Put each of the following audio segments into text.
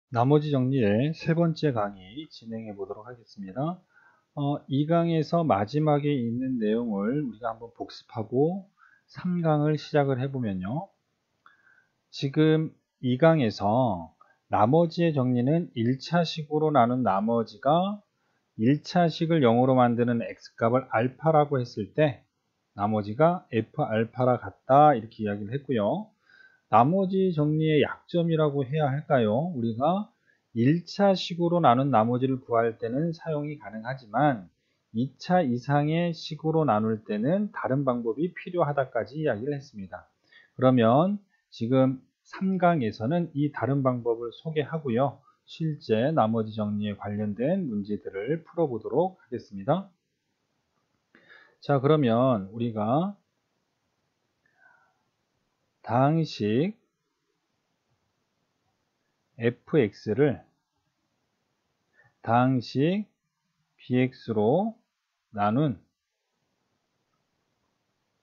나머지 정리의 세 번째 강의 진행해 보도록 하겠습니다. 이 강에서 마지막에 있는 내용을 우리가 한번 복습하고 3강을 시작을 해보면요. 지금 이 강에서 나머지의 정리는 1차식으로 나눈 나머지가 1차식을 0으로 만드는 x값을 알파라고 했을 때 나머지가 f알파라 같다 이렇게 이야기를 했고요. 나머지 정리의 약점이라고 해야 할까요? 우리가 1차식으로 나눈 나머지를 구할 때는 사용이 가능하지만 2차 이상의 식으로 나눌 때는 다른 방법이 필요하다까지 이야기를 했습니다. 그러면 지금 3강에서는 이 다른 방법을 소개하고요. 실제 나머지 정리에 관련된 문제들을 풀어보도록 하겠습니다. 자, 그러면 우리가 다항식 fx를 다항식 bx로 나눈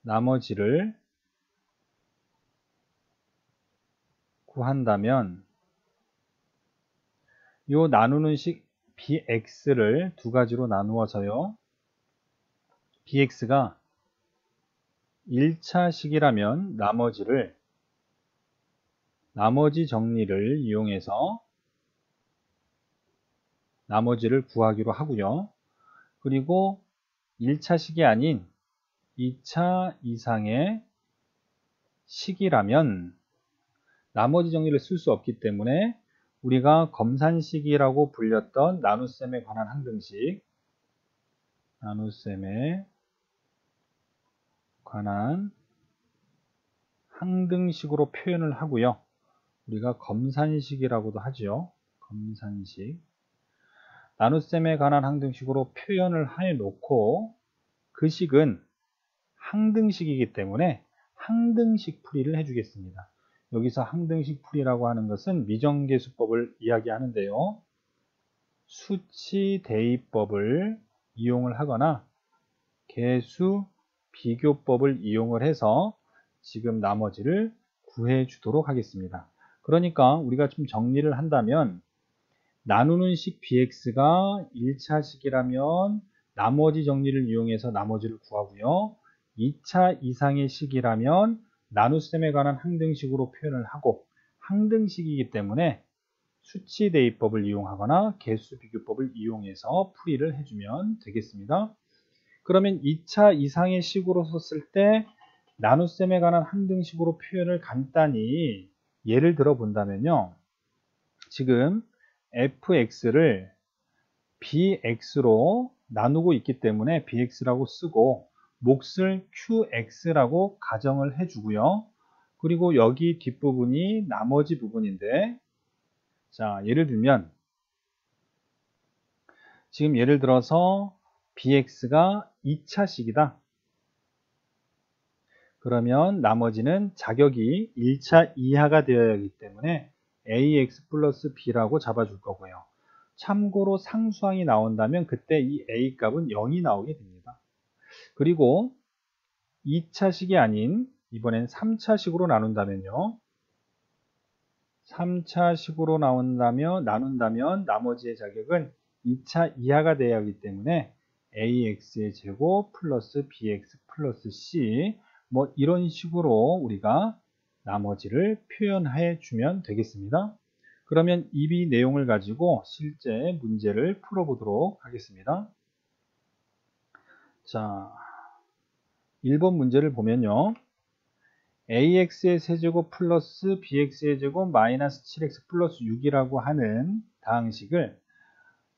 나머지를 구한다면 이 나누는 식 bx를 두 가지로 나누어서요. bx가 1차 식이라면 나머지 정리를 이용해서 나머지를 구하기로 하고요. 그리고 1차 식이 아닌 2차 이상의 식이라면 나머지 정리를 쓸 수 없기 때문에 우리가 검산식이라고 불렸던 나눗셈에 관한 항등식, 나눗셈에 관한 항등식으로 표현을 하고요. 우리가 검산식이라고도 하죠. 검산식. 나눗셈에 관한 항등식으로 표현을 해놓고 그 식은 항등식이기 때문에 항등식 풀이를 해주겠습니다. 여기서 항등식 풀이라고 하는 것은 미정계수법을 이야기하는데요. 수치 대입법을 이용을 하거나 계수 비교법을 이용을 해서 지금 나머지를 구해 주도록 하겠습니다. 그러니까 우리가 좀 정리를 한다면 나누는 식 bx가 1차 식이라면 나머지 정리를 이용해서 나머지를 구하고요. 2차 이상의 식이라면 나눗셈에 관한 항등식으로 표현을 하고 항등식이기 때문에 수치 대입법을 이용하거나 개수 비교법을 이용해서 풀이를 해주면 되겠습니다. 그러면 2차 이상의 식으로 썼을 때 나눗셈에 관한 항등식으로 표현을 간단히 예를 들어 본다면요. 지금 fx를 bx로 나누고 있기 때문에 bx라고 쓰고 몫을 qx라고 가정을 해주고요. 그리고 여기 뒷부분이 나머지 부분인데, 자, 예를 들면 지금 예를 들어서 bx가 2차식이다. 그러면 나머지는 자격이 1차 이하가 되어야 하기 때문에 ax 플러스 b라고 잡아줄 거고요. 참고로 상수항이 나온다면 그때 이 a 값은 0이 나오게 됩니다. 그리고 2차식이 아닌 이번엔 3차식으로 나눈다면요. 3차식으로 나눈다면 나머지의 자격은 2차 이하가 돼야 하기 때문에 ax의 제곱 플러스 bx 플러스 c 뭐 이런 식으로 우리가 나머지를 표현해 주면 되겠습니다. 그러면 이 내용을 가지고 실제 문제를 풀어보도록 하겠습니다. 자, 1번 문제를 보면요. ax의 세제곱 플러스 bx의 제곱 마이너스 7x 플러스 6이라고 하는 다항식을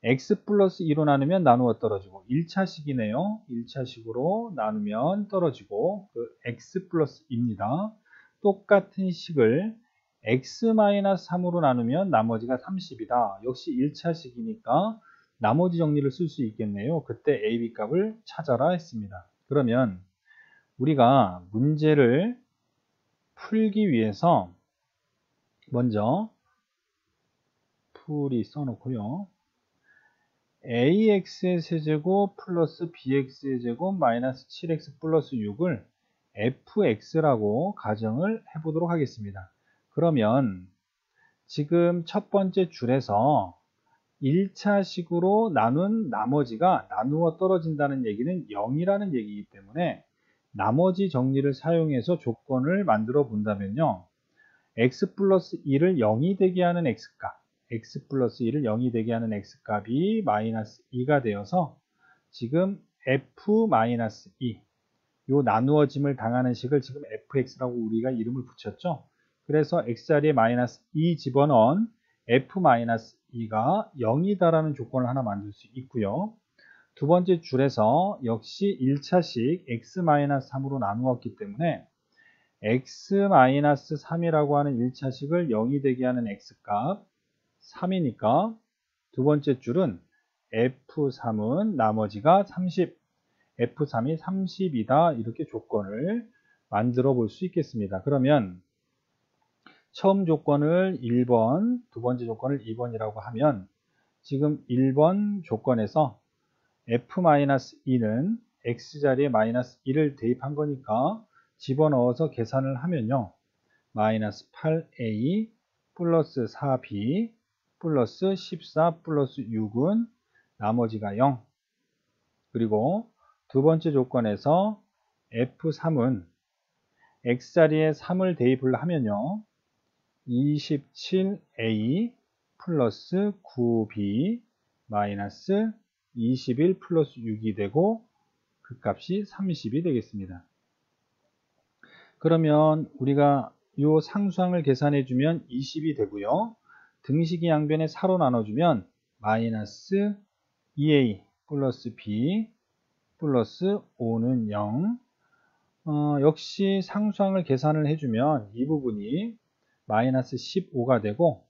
x 플러스 2로 나누면 나누어 떨어지고 1차식이네요. 1차식으로 나누면 떨어지고 그 x 플러스 2입니다. 똑같은 식을 x 마이너스 3으로 나누면 나머지가 30이다. 역시 1차식이니까 나머지 정리를 쓸 수 있겠네요. 그때 a, b 값을 찾아라 했습니다. 그러면 우리가 문제를 풀기 위해서 먼저 풀이 써놓고요. ax의 세제곱 플러스 bx의 제곱 마이너스 7x 플러스 6을 fx라고 가정을 해보도록 하겠습니다. 그러면 지금 첫 번째 줄에서 1차식으로 나눈 나머지가 나누어 떨어진다는 얘기는 0이라는 얘기이기 때문에 나머지 정리를 사용해서 조건을 만들어 본다면요. x 플러스 2를 0이 되게 하는 x값, x 플러스 2를 0이 되게 하는 x값이 마이너스 2가 되어서 지금 f 마이너스 2, 요 나누어짐을 당하는 식을 지금 fx라고 우리가 이름을 붙였죠. 그래서 x자리에 마이너스 2 집어넣은 f-2가 0이다라는 조건을 하나 만들 수 있고요. 두 번째 줄에서 역시 1차식 x-3으로 나누었기 때문에 x-3이라고 하는 1차식을 0이 되게 하는 x값 3이니까 두 번째 줄은 f3은 나머지가 30, f3이 30이다 이렇게 조건을 만들어 볼 수 있겠습니다. 그러면 처음 조건을 1번, 두 번째 조건을 2번이라고 하면 지금 1번 조건에서 f-2는 x자리에 마이너스 1을 대입한 거니까 집어넣어서 계산을 하면요. 마이너스 8a 플러스 4b 플러스 14 플러스 6은 나머지가 0. 그리고 두 번째 조건에서 f3은 x자리에 3을 대입을 하면요. 27a 플러스 9b 마이너스 21 플러스 6이 되고 그 값이 30이 되겠습니다. 그러면 우리가 이 상수항을 계산해 주면 20이 되고요. 등식이 양변에 4로 나눠주면 마이너스 2a 플러스 b 플러스 5는 0. 역시 상수항을 계산을 해주면 이 부분이 마이너스 15가 되고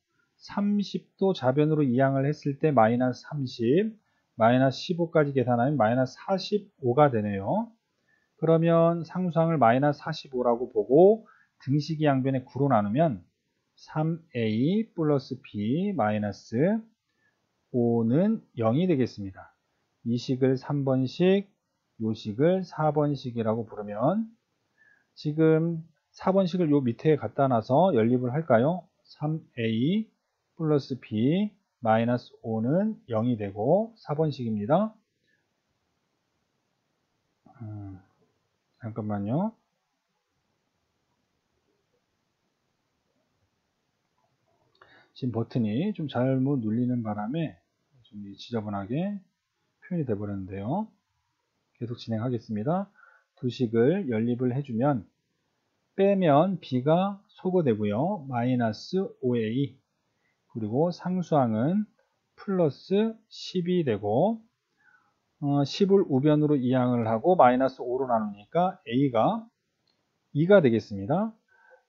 30도 좌변으로 이항을 했을 때 마이너스 30, 마이너스 15까지 계산하면 마이너스 45가 되네요. 그러면 상수항을 마이너스 45라고 보고 등식이 양변에 9로 나누면 3a 플러스 b 마이너스 5는 0이 되겠습니다. 이 식을 3번식, 이 식을 4번식이라고 부르면 지금 4번식을 요 밑에 갖다 놔서 연립을 할까요? 3a 플러스 b 마이너스 5는 0이 되고 4번식입니다. 잠깐만요. 지금 버튼이 좀 잘못 눌리는 바람에 좀 지저분하게 표현이 되어 버렸는데요. 계속 진행하겠습니다. 두 식을 연립을 해주면 빼면 b가 소거되고요. 마이너스 5a 그리고 상수항은 플러스 10이 되고 10을 우변으로 이항을 하고 마이너스 5로 나누니까 a가 2가 되겠습니다.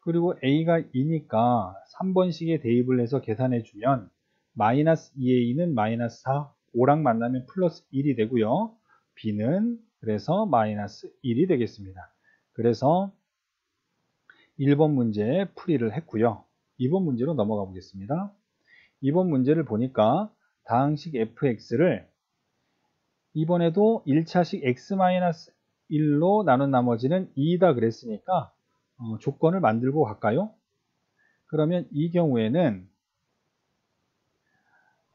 그리고 a가 2니까 3번식에 대입을 해서 계산해 주면 마이너스 2a는 마이너스 4, 5랑 만나면 플러스 1이 되고요. b는 그래서 마이너스 1이 되겠습니다. 그래서 1번 문제 풀이를 했고요. 2번 문제로 넘어가 보겠습니다. 2번 문제를 보니까 다항식 fx를 이번에도 1차식 x-1로 나눈 나머지는 2이다 그랬으니까 조건을 만들고 갈까요? 그러면 이 경우에는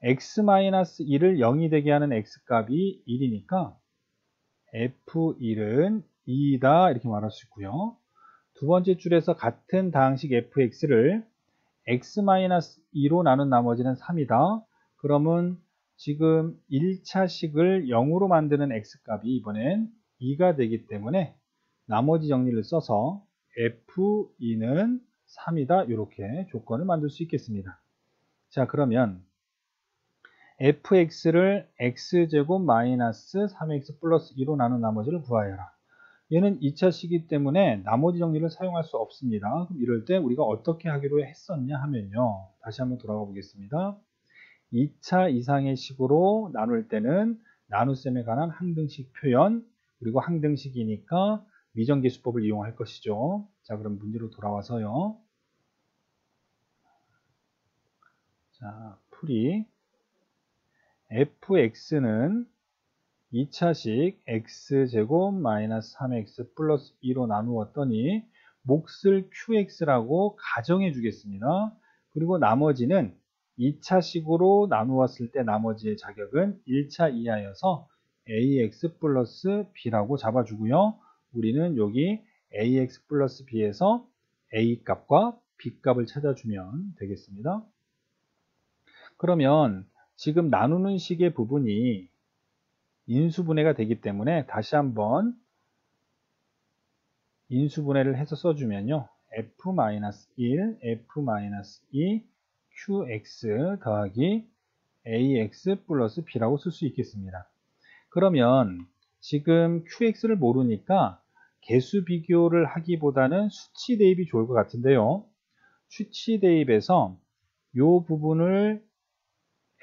x-1을 0이 되게 하는 x값이 1이니까 f1은 2이다 이렇게 말할 수 있고요. 두 번째 줄에서 같은 다항식 fx를 x-2로 나눈 나머지는 3이다. 그러면 지금 1차식을 0으로 만드는 x값이 이번엔 2가 되기 때문에 나머지 정리를 써서 f2는 3이다 이렇게 조건을 만들 수 있겠습니다. 자 그러면 fx를 x제곱 마이너스 3x 플러스 2로 나눈 나머지를 구하여라. 얘는 2차식이기 때문에 나머지 정리를 사용할 수 없습니다. 그럼 이럴 때 우리가 어떻게 하기로 했었냐 하면요. 다시 한번 돌아가 보겠습니다. 2차 이상의 식으로 나눌 때는 나눗셈에 관한 항등식 표현 그리고 항등식이니까 미정계수법을 이용할 것이죠. 자 그럼 문제로 돌아와서요. 자 풀이 fx는 2차식 x제곱 마이너스 3x 플러스 2로 나누었더니 몫을 qx라고 가정해 주겠습니다. 그리고 나머지는 2차식으로 나누었을 때 나머지의 자격은 1차 이하여서 ax 플러스 b라고 잡아주고요. 우리는 여기 ax 플러스 b에서 a 값과 b 값을 찾아주면 되겠습니다. 그러면 지금 나누는 식의 부분이 인수분해가 되기 때문에 다시 한번 인수분해를 해서 써주면요. f-1, f-2 qx 더하기 ax 플러스 b라고 쓸 수 있겠습니다. 그러면 지금 qx를 모르니까 개수 비교를 하기보다는 수치 대입이 좋을 것 같은데요. 수치 대입에서 이 부분을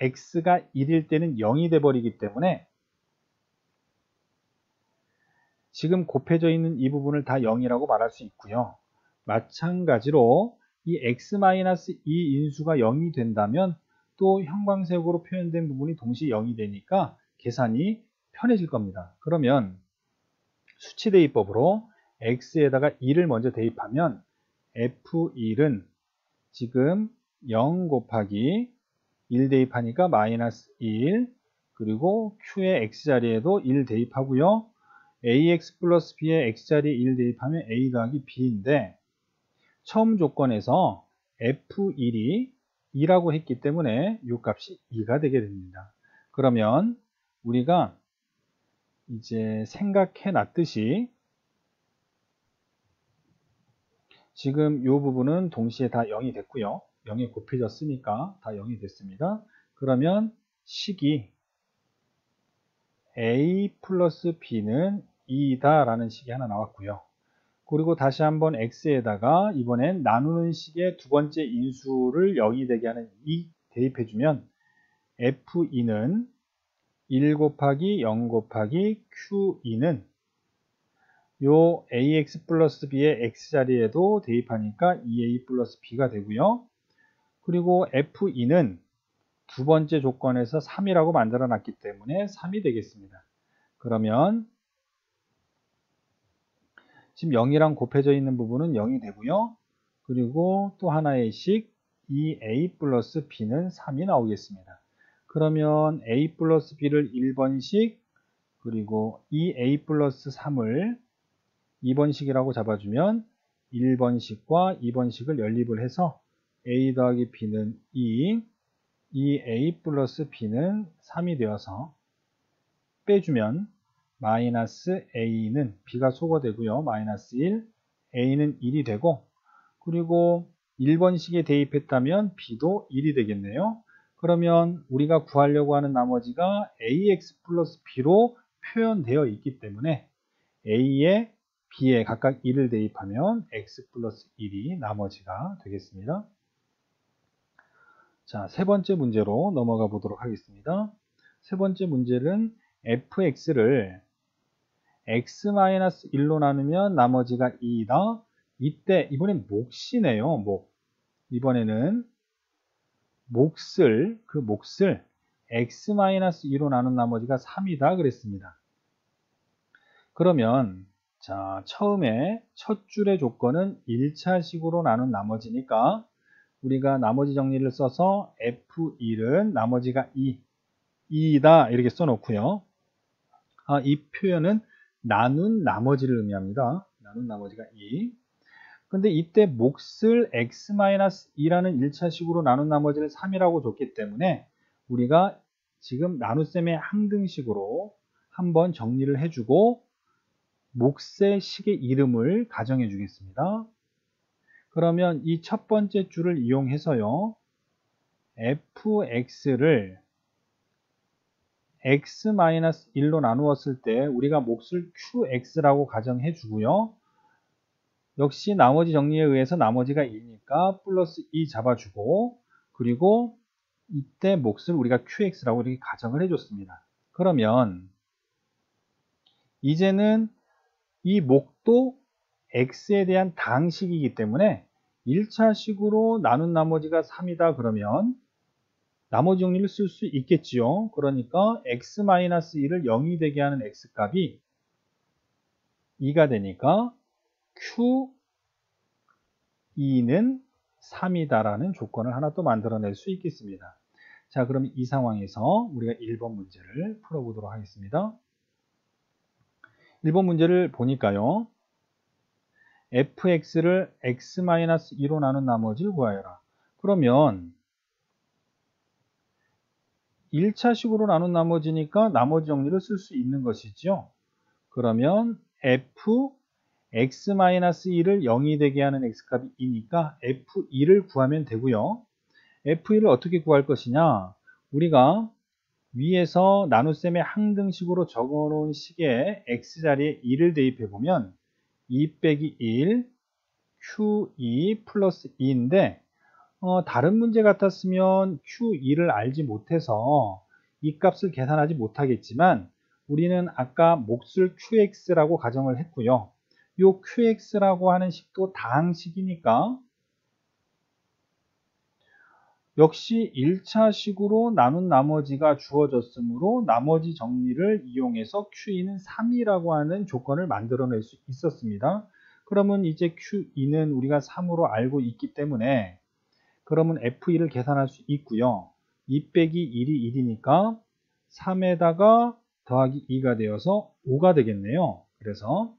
x가 1일 때는 0이 돼 버리기 때문에 지금 곱해져 있는 이 부분을 다 0이라고 말할 수 있고요. 마찬가지로 이 x-2 인수가 0이 된다면 또 형광색으로 표현된 부분이 동시에 0이 되니까 계산이 편해질 겁니다. 그러면 수치 대입법으로 x에다가 2를 먼저 대입하면 f1은 지금 0 곱하기 1 대입하니까 마이너스 1, 그리고 q의 x자리에도 1 대입하고요. ax 플러스 b의 x자리에 1 대입하면 a 더하기 b인데 처음 조건에서 f1이 2라고 했기 때문에 이 값이 2가 되게 됩니다. 그러면 우리가 이제 생각해 놨듯이 지금 이 부분은 동시에 다 0이 됐고요. 0이 곱해졌으니까 다 0이 됐습니다. 그러면 식이 a 플러스 b는 2이다 라는 식이 하나 나왔고요. 그리고 다시 한번 x에다가 이번엔 나누는 식의 두 번째 인수를 0이 되게 하는 2 대입해주면 f2는 1 곱하기 0 곱하기 q2는 요 ax 플러스 b의 x자리에도 대입하니까 2a 플러스 b가 되고요. 그리고 f2는 두 번째 조건에서 3이라고 만들어 놨기 때문에 3이 되겠습니다. 그러면 지금 0이랑 곱해져 있는 부분은 0이 되고요. 그리고 또 하나의 식 2a 플러스 b는 3이 나오겠습니다. 그러면 a 플러스 b를 1번식 그리고 2a 플러스 3을 2번식이라고 잡아주면 1번식과 2번식을 연립을 해서 a 더하기 b는 2, 2a 플러스 b는 3이 되어서 빼주면 마이너스 a는 b가 소거되고요. 마이너스 1, a는 1이 되고 그리고 1번식에 대입했다면 b도 1이 되겠네요. 그러면 우리가 구하려고 하는 나머지가 ax 플러스 b로 표현되어 있기 때문에 a에 b에 각각 1을 대입하면 x 플러스 1이 나머지가 되겠습니다. 자, 세 번째 문제로 넘어가 보도록 하겠습니다. 세 번째 문제는 fx를 x-1로 나누면 나머지가 2이다. 이때 이번엔 몫이네요. 몫. 이번에는 몫을 x-2로 나눈 나머지가 3이다 그랬습니다. 그러면 자, 처음에 첫 줄의 조건은 1차식으로 나눈 나머지니까 우리가 나머지 정리를 써서 f1은 나머지가 2이다 이렇게 써놓고요. 이 표현은 나눈 나머지를 의미합니다. 나눈 나머지가 2. 근데 이때 몫을 x-2라는 1차식으로 나눈 나머지를 3이라고 줬기 때문에 우리가 지금 나눗셈의 항등식으로 한번 정리를 해주고 몫의 식의 이름을 가정해 주겠습니다. 그러면 이 첫 번째 줄을 이용해서요. fx를 x-1로 나누었을 때 우리가 몫을 qx라고 가정해 주고요. 역시 나머지 정리에 의해서 나머지가 2니까 플러스 2 잡아주고 그리고 이때 몫을 우리가 qx라고 이렇게 가정을 해줬습니다. 그러면 이제는 이 몫도 x에 대한 당식이기 때문에 1차식으로 나눈 나머지가 3이다 그러면 나머지 정리를 쓸 수 있겠지요. 그러니까 x-1을 0이 되게 하는 x값이 2가 되니까 q2는 3이다라는 조건을 하나 또 만들어낼 수 있겠습니다. 자, 그럼 이 상황에서 우리가 1번 문제를 풀어보도록 하겠습니다. 1번 문제를 보니까요. fx를 x-2로 나눈 나머지를 구하여라. 그러면 1차식으로 나눈 나머지니까 나머지 정리를 쓸 수 있는 것이죠. 그러면 f x-2를 0이 되게 하는 x값이 2니까 f2를 구하면 되고요. f2를 어떻게 구할 것이냐? 우리가 위에서 나눗셈의 항등식으로 적어놓은 식에 x자리에 2를 대입해보면 2 빼기 1 q2 플러스 2인데 다른 문제 같았으면 q2를 알지 못해서 이 값을 계산하지 못하겠지만 우리는 아까 몫을 qx라고 가정을 했고요. 이 qx라고 하는 식도 다항식이니까 역시 1차식으로 나눈 나머지가 주어졌으므로 나머지 정리를 이용해서 q2는 3이라고 하는 조건을 만들어낼 수 있었습니다. 그러면 이제 q2는 우리가 3으로 알고 있기 때문에 그러면 f2를 계산할 수 있고요. 2 빼기 1이 1이니까 3에다가 더하기 2가 되어서 5가 되겠네요. 그래서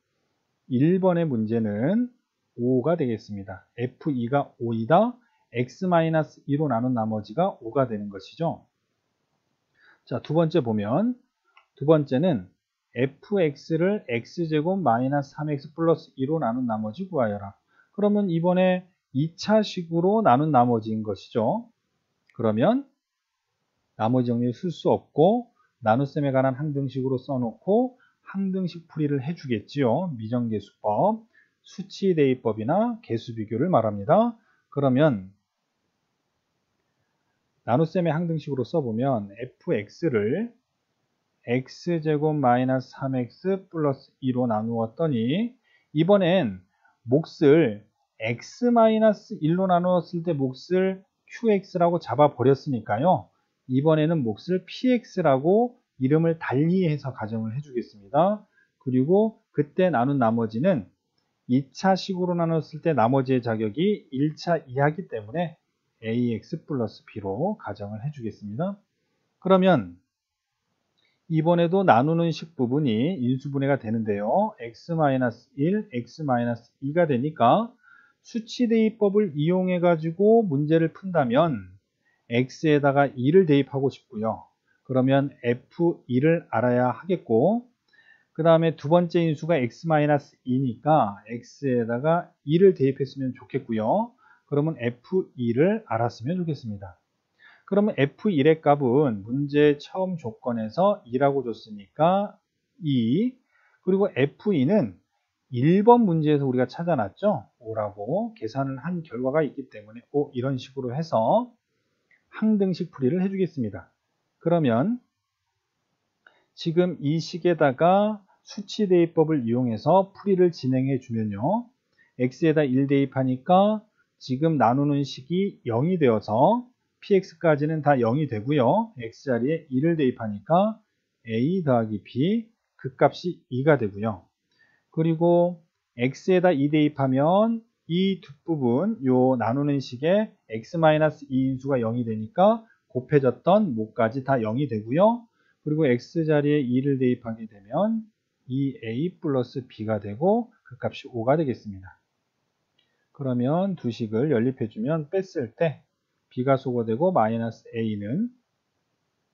1번의 문제는 5가 되겠습니다. f2가 5이다. x-2로 나눈 나머지가 5가 되는 것이죠. 자, 두 번째 보면 두 번째는 fx를 x제곱 마이너스 3x 플러스 2로 나눈 나머지 구하여라. 그러면 이번에 2차식으로 나눈 나머지인 것이죠. 그러면 나머지 정리를 쓸 수 없고 나눗셈에 관한 항등식으로 써놓고 항등식 풀이를 해주겠지요. 미정계수법, 수치대입법이나 계수비교를 말합니다. 그러면 나눗셈의 항등식으로 써보면 fx를 x제곱 마이너스 3x 플러스 2로 나누었더니 이번엔 몫을 x-1로 나누었을 때 몫을 qx라고 잡아버렸으니까요. 이번에는 몫을 px라고 이름을 달리해서 가정을 해주겠습니다. 그리고 그때 나눈 나머지는 2차식으로 나눴을 때 나머지의 자격이 1차 이하이기 때문에 ax 플러스 b로 가정을 해주겠습니다. 그러면 이번에도 나누는 식 부분이 인수분해가 되는데요. x-1, x-2가 되니까 수치대입법을 이용해 가지고 문제를 푼다면 x에다가 2를 대입하고 싶고요. 그러면 f2를 알아야 하겠고 그 다음에 두 번째 인수가 x-2니까 x에다가 2를 대입했으면 좋겠고요. 그러면 f2를 알았으면 좋겠습니다. 그러면 f1의 값은 문제 처음 조건에서 2라고 줬으니까 2, 그리고 f2는 1번 문제에서 우리가 찾아놨죠. 5라고 계산을 한 결과가 있기 때문에 이런 식으로 해서 항등식 풀이를 해주겠습니다. 그러면 지금 이 식에다가 수치대입법을 이용해서 풀이를 진행해 주면요. x에다 1 대입하니까 지금 나누는 식이 0이 되어서 px까지는 다 0이 되고요. x자리에 2를 대입하니까 a 더하기 b 그 값이 2가 되고요. 그리고 x에다 2 대입하면 이 뒷부분 요 나누는 식에 x-2인수가 0이 되니까 곱해졌던 모까지 다 0이 되고요. 그리고 x자리에 2를 대입하게 되면 2a 플러스 b가 되고 그 값이 5가 되겠습니다. 그러면 두 식을 연립해주면 뺐을 때 b가 소거되고 마이너스 a는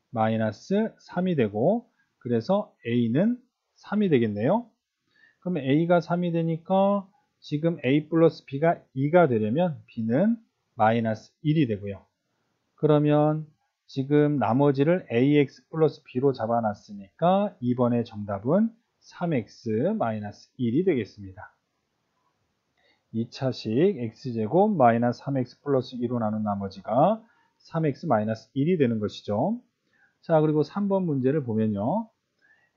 마이너스 3이 되고 그래서 a는 3이 되겠네요. 그러면 a가 3이 되니까 지금 a 플러스 b가 2가 되려면 b는 마이너스 1이 되고요. 그러면 지금 나머지를 ax 플러스 b로 잡아놨으니까 이번에 정답은 3x 마이너스 1이 되겠습니다. 2차식 x제곱 마이너스 3x 플러스 2로 나눈 나머지가 3x 마이너스 1이 되는 것이죠. 자, 그리고 3번 문제를 보면요.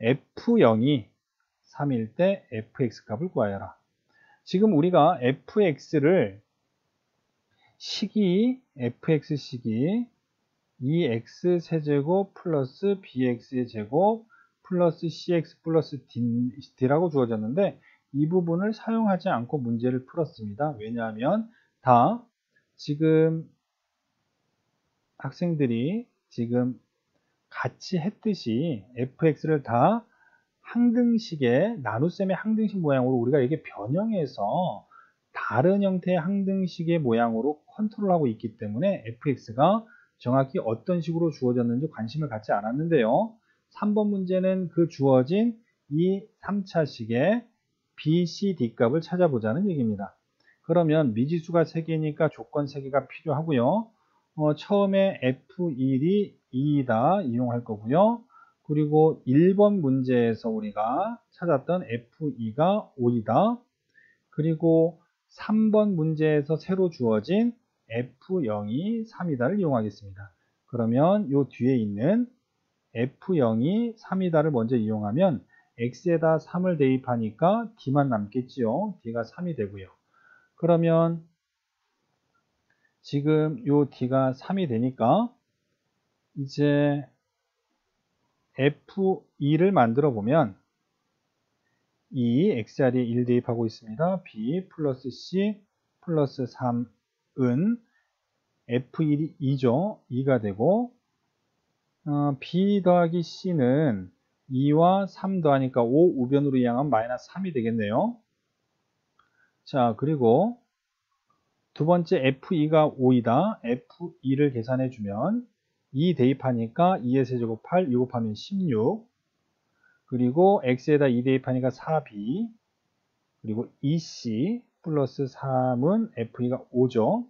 f0이 3일 때 fx 값을 구하여라. 지금 우리가 fx를 식이 fx 식이 2x 세제곱 플러스 bx의 제곱 플러스 cx 플러스 d라고 주어졌는데 이 부분을 사용하지 않고 문제를 풀었습니다. 왜냐하면 다 지금 학생들이 지금 같이 했듯이 fx를 다 항등식의 나눗셈의 항등식 모양으로 우리가 이게 변형해서 다른 형태의 항등식의 모양으로 컨트롤하고 있기 때문에 fx가 정확히 어떤 식으로 주어졌는지 관심을 갖지 않았는데요. 3번 문제는 그 주어진 이 3차식의 b, c, d 값을 찾아보자는 얘기입니다. 그러면 미지수가 3개니까 조건 3개가 필요하고요. 처음에 F1이 2다 이용할 거고요. 그리고 1번 문제에서 우리가 찾았던 F2가 5이다. 그리고 3번 문제에서 새로 주어진 F0이 3이다를 이용하겠습니다. 그러면 요 뒤에 있는 F0이 3이다를 먼저 이용하면 X에다 3을 대입하니까 D만 남겠지요. D가 3이 되고요. 그러면 지금 요 D가 3이 되니까 이제 F2를 만들어 보면 이 X자리에 1 대입하고 있습니다. B 플러스 C 플러스 3은 F1이 2죠. 2가 되고 B 더하기 C는 2와 3 더하니까 5 우변으로 이항하면 마이너스 3이 되겠네요. 자, 그리고 두 번째 F2가 5이다. F2를 계산해 주면 2 대입하니까 2의 세제곱 8, 2 곱하면 16. 그리고 X에다 2 대입하니까 4B. 그리고 2C 플러스 3은 F2가 5죠.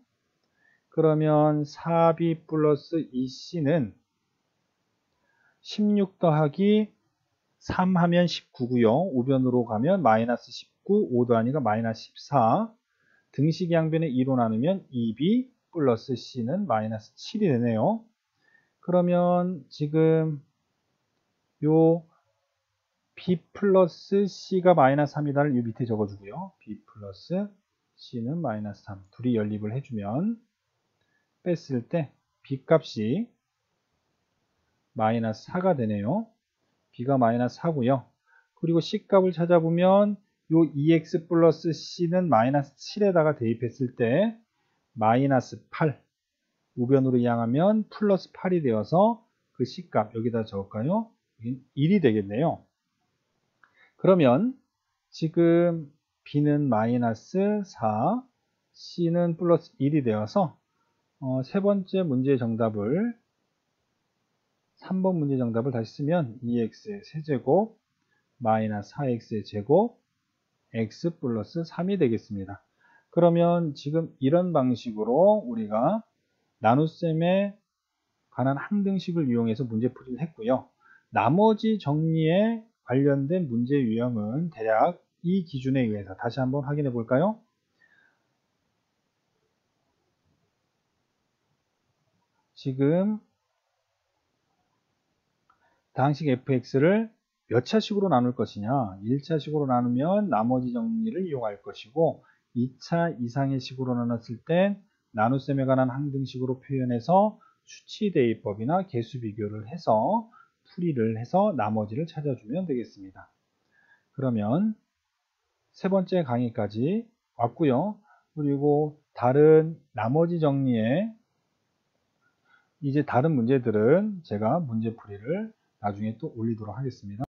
그러면 4B 플러스 2C는 16 더하기 3 하면 19고요. 우변으로 가면 마이너스 19, 5 더하니까 마이너스 14. 등식 양변의 2로 나누면 2b 플러스 c는 마이너스 7이 되네요. 그러면 지금 요 b 플러스 c가 마이너스 3이다를 이 밑에 적어주고요. b 플러스 c는 마이너스 3. 둘이 연립을 해주면 뺐을 때 b 값이 마이너스 4가 되네요. b가 마이너스 4고요. 그리고 c 값을 찾아보면 요 2x 플러스 c는 마이너스 7에다가 대입했을 때 마이너스 8 우변으로 이항하면 플러스 8이 되어서 그 c 값 여기다 적을까요? 1이 되겠네요. 그러면 지금 b는 마이너스 4 c는 플러스 1이 되어서 세 번째 문제의 정답을 3번 문제 정답을 다시 쓰면 2x의 세제곱 마이너스 4x의 제곱 x 플러스 3이 되겠습니다. 그러면 지금 이런 방식으로 우리가 나눗셈에 관한 항등식을 이용해서 문제풀이를 했고요. 나머지 정리에 관련된 문제 유형은 대략 이 기준에 의해서 다시 한번 확인해 볼까요? 지금 다항식 fx를 몇 차식으로 나눌 것이냐? 1차식으로 나누면 나머지 정리를 이용할 것이고 2차 이상의 식으로 나눴을 땐 나눗셈에 관한 항등식으로 표현해서 수치대입법이나 개수비교를 해서 풀이를 해서 나머지를 찾아주면 되겠습니다. 그러면 세 번째 강의까지 왔고요. 그리고 다른 나머지 정리에 이제 다른 문제들은 제가 문제풀이를 나중에 또 올리도록 하겠습니다.